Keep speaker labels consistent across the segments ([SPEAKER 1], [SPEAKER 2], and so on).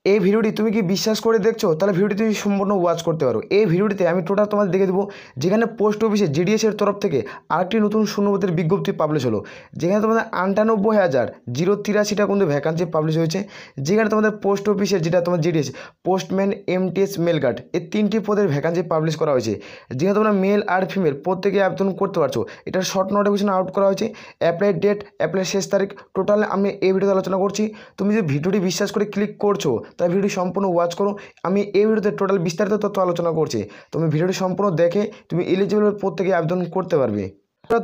[SPEAKER 1] এই ভিডিওটি তুমি কি বিশ্বাস করে দেখছো? তাহলে ভিডিওটি তুমি সম্পূর্ণ ওয়াচ করতে পারো। এই ভিডিওটিতে আমি টোটাল তোমাদের দেখে দেবো যেখানে পোস্ট অফিসে জিডিএস এর তরফ থেকে আরেকটি নতুন শূন্যপদের বিজ্ঞপ্তি পাবলিশ হলো, যেখানে তোমাদের 98,083টা কিন্তু ভ্যাকান্সি পাবলিশ হয়েছে। যেখানে তোমাদের পোস্ট অফিসের যেটা তোমার GDS postman, MTS, mail guard এই 3টি পদের ভ্যাকান্সি পাবলিশ করা হয়েছে। যেখানে তোমরা মেল আর ফিমেল প্রত্যেকে আবেদন করতে পারছো। এটার শর্ট নোটিফিকেশন আউট করা হয়েছে। অ্যাপ্লাই ডেট, অ্যাপ্লাই শেষ তারিখ টোটাল আমি এই ভিডিওতে আলোচনা করছি। তুমি যদি ভিডিওটি বিশ্বাস করে ক্লিক করছো তাহলে ভিডিওটি সম্পূর্ণ ওয়াচ করো। আমি এই ভিডিওতে টোটাল বিস্তারিত তথ্য আলোচনা করছি। তুমি ভিডিওটি সম্পূর্ণ দেখে তুমি এলিজিবল প্রত্যেকে আবেদন করতে পারবে।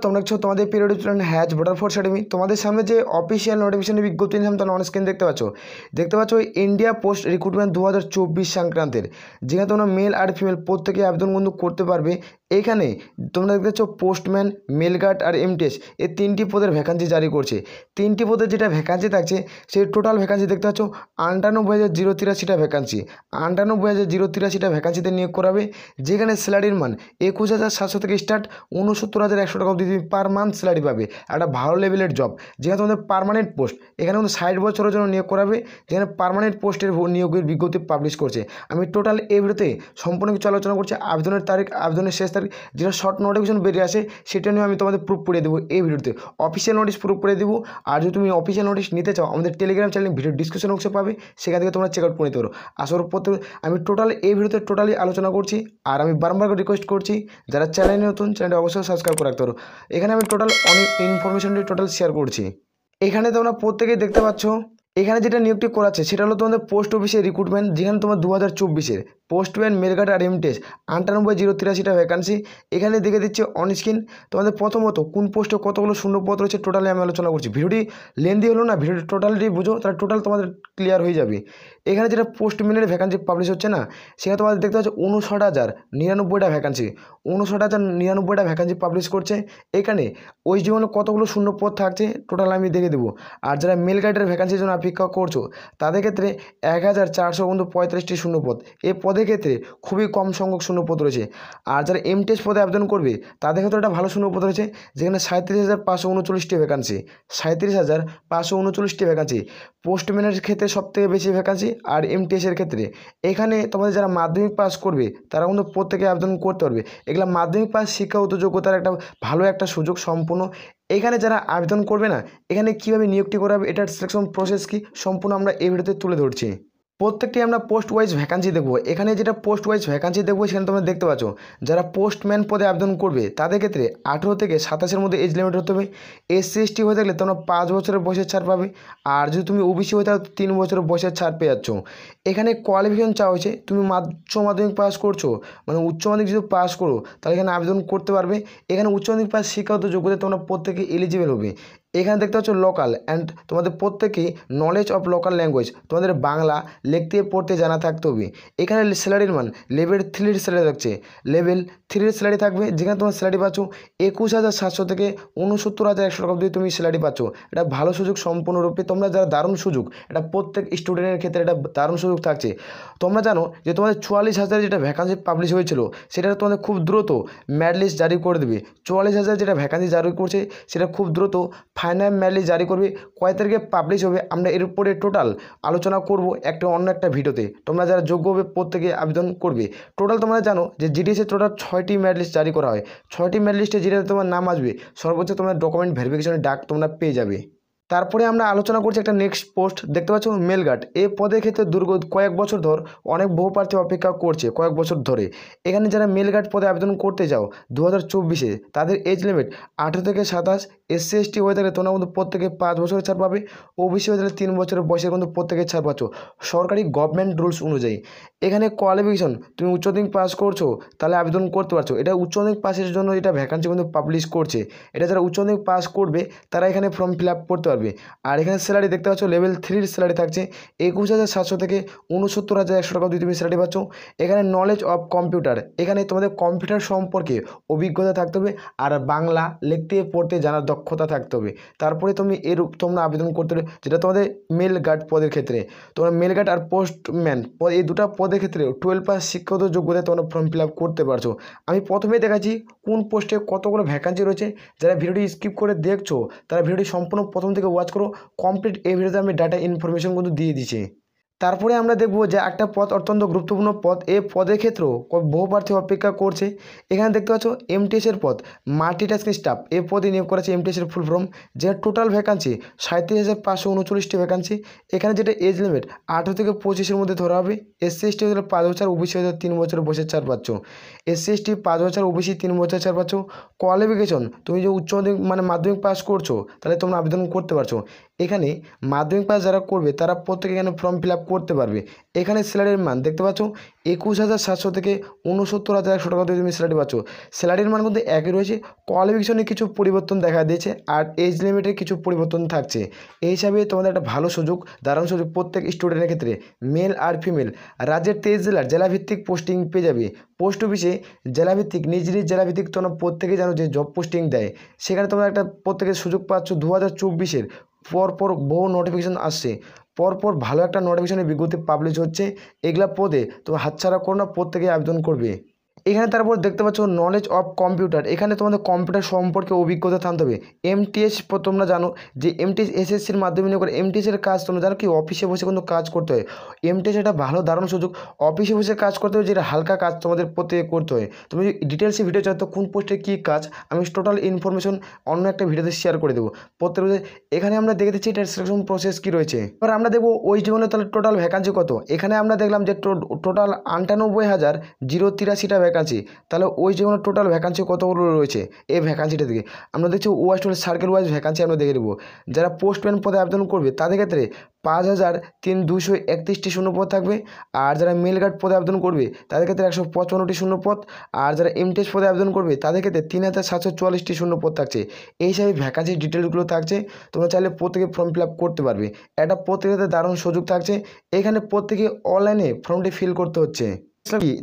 [SPEAKER 1] তোমরা দেখছো তোমাদের periodic plan has voter force academy. তোমাদের সামনে যে অফিসিয়াল নোটিফিকেশনের বিজ্ঞপ্তি নিলাম তোমরা অন স্ক্রিন দেখতে পাচ্ছ ইন্ডিয়া পোস্ট রিক্রুটমেন্ট 2024 সংক্রান্তের, যেখানে তোমরা মেল আর ফিমেল প্রত্যেকে আবেদন কিন্তু করতে পারবে। এইখানে তোমরা দেখতে পাচ্ছ পোস্টম্যান, মেল গার্ড আর এমটিএস এই 3টি পদের ভ্যাকান্সি জারি করছে। 3টি পদের যেটা ভ্যাকান্সি থাকছে সেই টোটাল ভ্যাকান্সি দেখতে পাচ্ছ 98,083টা ভ্যাকান্সি। 98,083টা ভ্যাকান্সিতে নিয়োগ করাবে। যেখানে স্যালারির মান 21,700 থেকে স্টার্ট, 69,100 টাকা অবধি তুমি পার মান্থ স্যালারি পাবে। একটা ভালো লেভেলের জব, যেখানে তোমাদের পার্মানেন্ট পোস্ট। এখানে কিন্তু 60 বছরের জন্য নিয়োগ করাবে, যেখানে পার্মানেন্ট পোস্টের নিয়োগের বিজ্ঞপ্তি পাবলিশ করছে। আমি টোটাল এই ভিডিওতে সম্পূর্ণ কিছু আলোচনা করছি। আবেদনের তারিখ, আবেদনের শেষ তারিখ, যেটা শর্ট নোটিফিকেশন বেরিয়ে আসে সেটা নিয়ে আমি তোমাদের প্রুফ করে দেবো এই ভিডিওতে। অফিসিয়াল নোটিশ প্রুফ করে দেবো। আর যদি তুমি অফিসিয়াল নোটিশ নিতে চাও আমাদের টেলিগ্রাম চ্যানেল ভিডিও ডিসক্রিপশন বক্সে পাবে, সেখান থেকে তোমরা চেক আউট করে নিতে পারো। আসল পত্র আমি টোটাল এই ভিডিওতে টোটালি আলোচনা করছি। আর আমি বারবার রিকোয়েস্ট করছি যারা চ্যানেলে নতুন চ্যানেলটা অবশ্যই সাবস্ক্রাইব করে রাখতে পারো। এখানে আমি টোটাল অনেক ইনফরমেশন টোটাল শেয়ার করছি। এখানে তোমরা প্রত্যেকেই দেখতে পাচ্ছ এখানে যেটা নিয়োগটি করাচ্ছে সেটা হলো তোমাদের পোস্ট অফিসের রিক্রুটমেন্ট, যেখানে তোমার 2024-এর পোস্টম্যান, মেল গার্ড আর এমটিএস 98,083টা ভ্যাকান্সি এখানে দেখে দিচ্ছে অন স্ক্রিন। তোমাদের প্রথমত কোন পোস্টে কতগুলো শূন্যপদ রয়েছে টোটালি আমি আলোচনা করছি। ভিডিওটি লেন্দি হলো না, ভিডিওটি টোটালি বুঝো তাহলে টোটাল তোমাদের ক্লিয়ার হয়ে যাবে। এখানে যেটা পোস্টম্যানের ভ্যাকান্সি পাবলিশ হচ্ছে না, সেখানে তোমাদের দেখতে পাচ্ছ 59,099টা ভ্যাকান্সি। 59,099টা ভ্যাকান্সি পাবলিশ করছে। এখানে ওই জীবনে কতগুলো শূন্যপদ থাকছে টোটাল আমি দেখে দেবো। আর যারা মেল গার্ডের ভ্যাকান্সির জন্য অপেক্ষা করছো তাদের ক্ষেত্রে 1,445টি শূন্যপদ। এই পদের ক্ষেত্রে খুবই কম সংখ্যক শূন্যপদ রয়েছে। আর যারা এমটিএস পদে আবেদন করবে তাদের ক্ষেত্রে একটা ভালো শূন্যপদ রয়েছে, যেখানে 37,539টি ভ্যাকান্সি। 37,539টি ভ্যাকান্সি পোস্টম্যানের ক্ষেত্রে সবথেকে বেশি ভ্যাকান্সি। আর এমটিএসের ক্ষেত্রে এখানে তোমাদের যারা মাধ্যমিক পাস করবে তারা কিন্তু প্রত্যেকে আবেদন করতে পারবে। এগুলো মাধ্যমিক পাস শিক্ষাগত যোগ্যতার একটা ভালো একটা সুযোগ সম্পূর্ণ। এখানে যারা আবেদন করবে না, এখানে কীভাবে নিয়োগটি করা হবে, এটার সিলেকশন প্রসেস কি সম্পূর্ণ আমরা এই ভিডিওতে তুলে ধরছি। প্রত্যেকটি আমরা পোস্ট ওয়াইজ ভ্যাকান্সি দেখবো। এখানে যেটা পোস্ট ওয়াইজ ভ্যাকান্সি দেখবো সেখানে তোমরা দেখতে পাচ্ছ যারা পোস্টম্যান পদে আবেদন করবে তাদের ক্ষেত্রে 18 থেকে 27-এর মধ্যে এজ লিমিট হতে হবে। SC ST হয়ে থাকলে তোমরা 5 বছরের বয়সের ছাড় পাবে। আর যদি তুমি ওবিসি হয়ে থাকো 3 বছরের বয়সের ছাড় পেয়ে যাচ্ছ। এখানে কোয়ালিফিকেশন চাওয়া হয়েছে তুমি উচ্চ মাধ্যমিক পাস করছো, মানে উচ্চ মাধ্যমিক যদি পাস করো তাহলে এখানে আবেদন করতে পারবে। এখানে উচ্চ মাধ্যমিক পাস শিক্ষাগত যোগ্যতা তোমরা প্রত্যেকে এলিজিবল হবে। এখানে দেখতে পাচ্ছ লোকাল অ্যান্ড তোমাদের প্রত্যেকেই নলেজ অফ লোকাল ল্যাঙ্গুয়েজ, তোমাদের বাংলা লিখতে পড়তে জানা থাকতে হবে। এখানে স্যালারির মান লেভেল 3-এর স্যালারি থাকছে, লেভেল 3-এর স্যালারি থাকবে। যেখানে তোমার স্যালারি পাচ্ছ 21,700 থেকে 69,100 টাকা অবধি তুমি স্যালারি পাচ্ছ। এটা ভালো সুযোগ সম্পূর্ণরূপে, তোমরা যারা দারুণ সুযোগ, এটা প্রত্যেক স্টুডেন্টের ক্ষেত্রে এটা দারুণ সুযোগ থাকছে। তোমরা জানো যে তোমাদের 44,000 যেটা ভ্যাকান্সি পাবলিশ হয়েছিল সেটা তোমাদের খুব দ্রুত ম্যারিট লিস্ট জারি করে দেবে। 44,000 যেটা ভ্যাকান্সি জারি করছে সেটা খুব দ্রুত ফাইনাল ম্যারিট লিস্ট জারি করবে। কয় তারিখে পাবলিশ হবে আমরা এর উপরে টোটাল আলোচনা করব অন্য একটা ভিডিওতে। তোমরা যারা যোগ্য হবে প্রত্যেকে আবেদন করবে। টোটাল তোমরা জানো যে জিডিএসে টোটাল 6টি ম্যারিট লিস্ট জারি করা হয়। 6টি ম্যারিট লিস্টে যেটাতে তোমার নাম আসবে সর্বোচ্চ তোমার ডকুমেন্ট ভেরিফিকেশনের ডাক তোমরা পেয়ে যাবে। তারপরে আমরা আলোচনা করছি একটা নেক্সট পোস্ট দেখতে পাচ্ছ মেল গার্ড। এই পদের ক্ষেত্রে কয়েক বছর ধর অনেক বহু প্রার্থী অপেক্ষা করছে কয়েক বছর ধরে। এখানে যারা মেল গার্ড পদে আবেদন করতে যাও 2024-এ তাদের এজ লিমিট 18 থেকে 27। SC ST হয়ে থাকলে তোমরা কিন্তু প্রত্যেকে 5 বছরের ছাড় পাবে। ওবিসি হয়ে থাকলে 3 বছরের বয়সে কিন্তু প্রত্যেকে ছাড় পাচ্ছ সরকারি গভর্নমেন্ট রুলস অনুযায়ী। এখানে কোয়ালিফিকেশন তুমি উচ্চ মাধ্যমিক পাস করছো তাহলে আবেদন করতে পারছো। এটা উচ্চ মাধ্যমিক পাসের জন্য এটা ভ্যাকান্সি কিন্তু পাবলিশ করছে। এটা যারা উচ্চ মাধ্যমিক পাস করবে তারা এখানে ফর্ম ফিল আপ করতে পারবে। আর এখানে স্যালারি দেখতে পাচ্ছ লেভেল 3-এর স্যালারি থাকছে 21,700 থেকে 69,100 টাকা অবধি তুমি স্যালারি পাচ্ছ। এখানে নলেজ অফ কম্পিউটার, এখানে তোমাদের কম্পিউটার সম্পর্কে অভিজ্ঞতা থাকতে হবে আর বাংলা লিখতে পড়তে জানার দক্ষতা থাকতে হবে। তারপরে তুমি তোমরা আবেদন করতে হবে। যেটা তোমাদের মেল গার্ড পদের ক্ষেত্রে তোমরা মেল গার্ড আর পোস্টম্যান এই দুটো পদের ক্ষেত্রে 12 পাস শিক্ষাগত যোগ্যতায় তোমরা ফর্ম ফিল আপ করতে পারছো। আমি প্রথমেই দেখাচ্ছি কোন পোস্টে কতগুলো ভ্যাকান্সি রয়েছে। যারা ভিডিওটি স্কিপ করে দেখছো তারা ভিডিওটি সম্পূর্ণ প্রথম থেকে ওয়াচ করো। কমপ্লিট এই ভিডিওতে আমি ডাটা ইনফরমেশন কিন্তু দিয়ে দিচ্ছি। তারপরে আমরা দেখব যে একটা পদ অত্যন্ত গুরুত্বপূর্ণ পদ, এই পদের ক্ষেত্রেও বহু প্রার্থী অপেক্ষা করছে। এখানে দেখতে পাচ্ছ এমটিএসের পদ, মাল্টিটাস্কিং স্টাফ, এই পদে নিয়োগ করেছে এমটিএসের ফুল ফর্ম, যে টোটাল ভ্যাকান্সি 37,539টি ভ্যাকান্সি। এখানে যেটা এজ লিমিট 18 থেকে 25-এর মধ্যে ধরা হবে। এসসি এসটি হলে 5 বছর, ওবিসি হলে 3 বছর বয়সের ছাড় পাচ্ছ। এসসি এসটি 5 বছর, ওবিসি 3 বছর ছাড় পাচ্ছ। কোয়ালিফিকেশন, তুমি যে উচ্চ মাধ্যমিক পাস করছো তাহলে তোমরা আবেদন করতে পারছো। এখানে মাধ্যমিক পাস যারা করবে তারা প্রত্যেকে এখানে ফর্ম ফিল আপ করতে পারবে। এখানে স্যালারির মান দেখতে পাচ্ছ 21,700 থেকে 69,100 টাকা দিয়ে তুমি স্যালারি পাচ্ছ। স্যালারির মান কিন্তু একই রয়েছে, কোয়ালিফিকেশনে কিছু পরিবর্তন দেখা দিয়েছে আর এজ লিমিটের কিছু পরিবর্তন থাকছে। এই হিসাবে তোমাদের একটা ভালো সুযোগ, দারুণ সুযোগ প্রত্যেক স্টুডেন্টের ক্ষেত্রে, মেল আর ফিমেল। রাজ্যের 23 জেলার জেলাভিত্তিক পোস্টিং পেয়ে যাবে। পোস্ট অফিসে জেলাভিত্তিক নিজ নিজ জেলাভিত্তিক তোমরা প্রত্যেকে জানো যে জব পোস্টিং দেয়, সেখানে তোমরা একটা প্রত্যেকের সুযোগ পাচ্ছ। 2024-এর পরপর বহু নোটিফিকেশান আসছে, পরপর ভালো একটা নোটিফিকেশনের বিজ্ঞপ্তি পাবলিশ হচ্ছে। এগুলা পদে তুমি হাতছাড়া করো না, প্রত্যেকে আবেদন করবে। এখানে তারপর দেখতে পাচ্ছ নলেজ অফ কম্পিউটার, এখানে তোমাদের কম্পিউটার সম্পর্কে অভিজ্ঞতা থাকতে হবে। এমটিএস তোমরা জানো যে এমটিএস এসএসসির মাধ্যমে নিয়োগ করে। এমটিএসের কাজ তোমরা জানো কি অফিসে বসে কিন্তু কাজ করতে হয়। এমটিএস একটা ভালো দারুণ সুযোগ, অফিসে বসে কাজ করতে হয়, যেটা হালকা কাজ তোমাদের প্রত্যেকে করতে হয়। তুমি ডিটেলসে ভিডিও চাও তো কোন পোস্টে কী কাজ, আমি টোটাল ইনফরমেশন অন্য একটা ভিডিওতে শেয়ার করে দেবো প্রত্যেক। এখানে আমরা দেখে দিচ্ছি এটার সিলেকশন প্রসেস কী রয়েছে। এবার আমরা দেখবো ওয়েস্ট বেঙ্গলে তাহলে টোটাল ভ্যাকান্সি কত। এখানে আমরা দেখলাম যে টোটাল 98,083টা ভ্যাকান্সি। তাহলে ওয়েস্ট বেঙ্গলের টোটাল ভ্যাকান্সি কতগুলো রয়েছে এই ভ্যাকান্সিটা থেকে আমরা দেখছি West Bengal circle wise vacancy আমরা দেখে নেব। যারা পোস্টম্যান পদে আবেদন করবে তাদের ক্ষেত্রে 5,231টি শূন্যপদ থাকবে। আর যারা মেল গার্ড পদে আবেদন করবে তাদের ক্ষেত্রে 155টি শূন্যপদ। আর যারা এমটিএস পদে আবেদন করবে তাদের ক্ষেত্রে 3,744টি শূন্যপদ থাকছে। এই হিসাবে ভ্যাকান্সির ডিটেলসগুলো থাকছে, তোমরা চাইলে প্রত্যেকে ফর্ম ফিল আপ করতে পারবে। একটা প্রত্যেকের দারুণ সুযোগ থাকছে, এখানে প্রত্যেকে অনলাইনে ফর্মটি ফিল করতে হচ্ছে।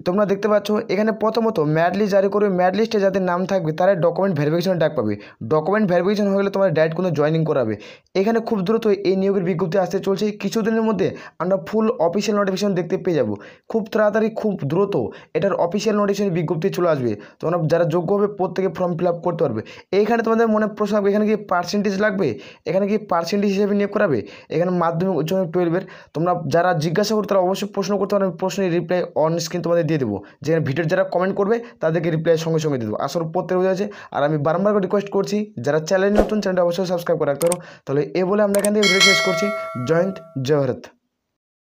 [SPEAKER 1] তোমরা দেখতে পাচ্ছ এখানে প্রথমত ম্যাড লিস্ট জারি করবে। ম্যাড লিস্টে যাদের নাম থাকবে তারা ডকুমেন্ট ভেরিফিকেশন ডাক পাবে। ডকুমেন্ট ভেরিফিকেশন হয়ে গেলে তোমার ডাইরেক্ট কোনো জয়েনিং করাবে। এখানে খুব দ্রুত এই নিয়োগের বিজ্ঞপ্তি আসতে চলছে, কিছুদিনের মধ্যে আমরা ফুল অফিসিয়াল নোটিফিকেশন দেখতে পেয়ে যাব। খুব তাড়াতাড়ি খুব দ্রুত এটার অফিসিয়াল নোটিফিকেশনের বিজ্ঞপ্তি চলে আসবে। তোমরা যারা যোগ্য হবে প্রত্যেকে ফর্ম ফিল আপ করতে পারবে। এইখানে তোমাদের মনে প্রশ্ন হবে এখানে কি পার্সেন্টেজ লাগবে, এখানে কি পার্সেন্টেজ হিসেবে নিয়োগ করাবে। এখানে মাধ্যমিক উচ্চ মাধ্যমিক 12-এর তোমরা যারা জিজ্ঞাসা করো তারা অবশ্যই প্রশ্ন করতে পারবে। প্রশ্নের রিপ্লাই অন স্ক্রিন তোমাদের দিয়ে দেবো, যেখানে ভিডিওর যারা কমেন্ট করবে তাদেরকে রিপ্লাই সঙ্গে সঙ্গে দিয়ে দেবো। আসলে প্রত্যেক বোঝা আছে। আর আমি বারবার রিকোয়েস্ট করছি যারা চ্যানেল নতুন, চ্যানেলটা অবশ্যই সাবস্ক্রাইব করে রাখতে পারো। তাহলে এ বলে আমরা এখান থেকে ভিডিও শেষ করছি। জয় হিন্দ, জয় ভারত।